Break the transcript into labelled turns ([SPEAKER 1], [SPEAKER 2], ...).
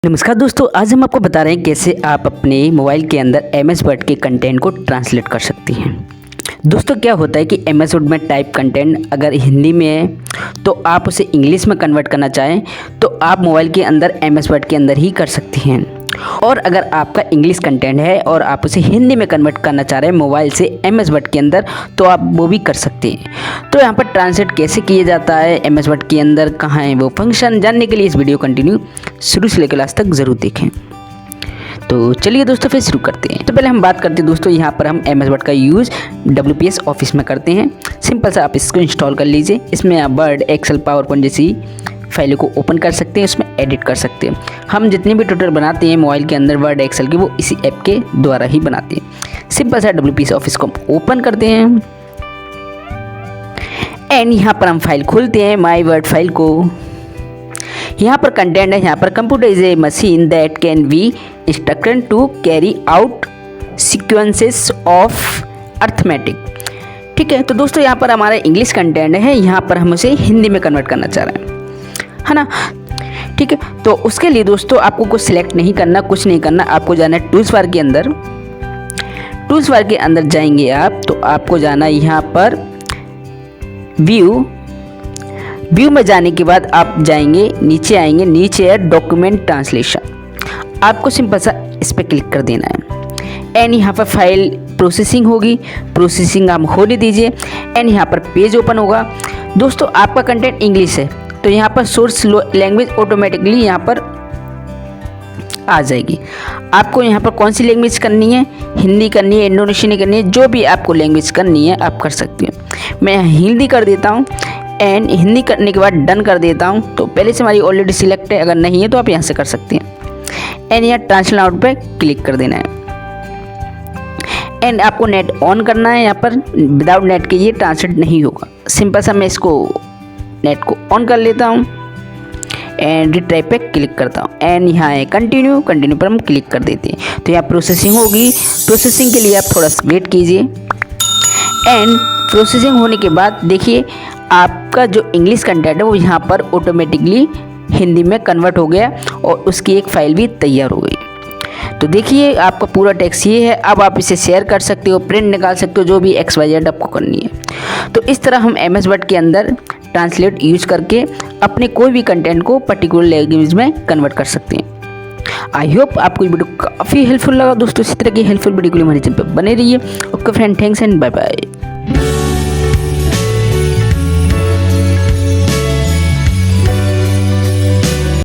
[SPEAKER 1] नमस्कार दोस्तों, आज हम आपको बता रहे हैं कैसे आप अपने मोबाइल के अंदर एमएस वर्ड के कंटेंट को ट्रांसलेट कर सकती हैं। दोस्तों क्या होता है कि एमएस वर्ड में टाइप कंटेंट अगर हिंदी में है तो आप उसे इंग्लिश में कन्वर्ट करना चाहें तो आप मोबाइल के अंदर एमएस वर्ड के अंदर ही कर सकती हैं। और अगर आपका इंग्लिश कंटेंट है और आप उसे हिंदी में कन्वर्ट करना चाह रहे हैं मोबाइल से एमएस वर्ड के अंदर तो आप वो भी कर सकते हैं। तो यहाँ पर ट्रांसलेट कैसे किया जाता है एमएस वर्ड के अंदर, कहाँ है वो फंक्शन, जानने के लिए इस वीडियो कंटिन्यू शुरू से लेकर लास्ट तक ज़रूर देखें। तो चलिए दोस्तों फिर शुरू करते हैं। तो पहले हम बात करते हैं दोस्तों, यहाँ पर हम एमएस वर्ड का यूज़ WPS ऑफिस में करते हैं। सिंपल सा आप इसको इंस्टॉल कर लीजिए। इसमें आप वर्ड, एक्सेल, पावर पॉइंट जैसी फाइलों को ओपन कर सकते हैं, उसमें एडिट कर सकते हैं। हम जितने भी ट्यूटोरियल बनाते हैं मोबाइल के अंदर वर्ड, एक्सेल के, वो इसी ऐप के द्वारा ही बनाते हैं। सिंपल सा WPS ऑफिस को हम ओपन करते हैं एंड यहाँ पर हम फाइल खोलते हैं, माई वर्ड फाइल को। यहाँ पर कंटेंट है, यहाँ पर computer is a machine that can be instructed to carry out sequences of arithmetic. ठीक है, तो दोस्तों यहाँ पर हमारा इंग्लिश कंटेंट है, यहाँ पर हम उसे हिंदी में कन्वर्ट करना चाह रहे हैं, है ना। ठीक है, तो उसके लिए दोस्तों आपको कुछ सिलेक्ट नहीं करना, कुछ नहीं करना। आपको जाना है टूल्स बार के अंदर। टूल्स बार के अंदर जाएंगे आप तो आपको जाना है यहाँ पर व्यू में जाने के बाद आप जाएंगे, नीचे आएंगे, नीचे है डॉक्यूमेंट ट्रांसलेशन। आपको सिंपल सा इस पर क्लिक कर देना है एंड यहाँ पर फाइल प्रोसेसिंग होगी, प्रोसेसिंग आप होने दीजिए एंड यहाँ पर पेज ओपन होगा। दोस्तों आपका कंटेंट इंग्लिश है तो यहाँ पर सोर्स लैंग्वेज ऑटोमेटिकली यहाँ पर आ जाएगी। आपको यहाँ पर कौन सी लैंग्वेज करनी है, हिंदी करनी है, इंडोनेशियन करनी है, जो भी आपको लैंग्वेज करनी है आप कर सकते हैं। मैं हिंदी कर देता हूँ एंड हिंदी करने के बाद डन कर देता हूँ। तो पहले से हमारी ऑलरेडी सिलेक्ट है, अगर नहीं है तो आप यहाँ से कर सकते हैं एंड यहाँ ट्रांसलेट आउट पे क्लिक कर देना है एंड आपको नेट ऑन करना है। यहाँ पर विदाउट नेट के ये ट्रांसलेट नहीं होगा। सिंपल सा मैं इसको नेट को ऑन कर लेता हूँ एंड रिट्राई पे क्लिक करता हूँ एंड यहाँ है कंटिन्यू पर हम क्लिक कर देते हैं। तो यहाँ प्रोसेसिंग होगी, प्रोसेसिंग के लिए आप थोड़ा सा वेट कीजिए एंड प्रोसेसिंग होने के बाद देखिए आपका जो इंग्लिश कंटेंट है वो यहाँ पर ऑटोमेटिकली हिंदी में कन्वर्ट हो गया और उसकी एक फ़ाइल भी तैयार हो गई। तो देखिए आपका पूरा टेक्स्ट ये है। अब आप इसे शेयर कर सकते हो, प्रिंट निकाल सकते हो, जो भी XYZ आपको करनी है। तो इस तरह हम एमएस वर्ड के अंदर ट्रांसलेट यूज करके अपने कोई भी कंटेंट को पर्टिकुलर लैंग्वेज में कन्वर्ट कर सकते हैं। आई होप आपको ये वीडियो काफ़ी हेल्पफुल लगा दोस्तों। इसी तरह की हेल्पफुल वीडियो के लिए हमारे चैनल पर बने रहिए। Okay friend, thanks and bye bye.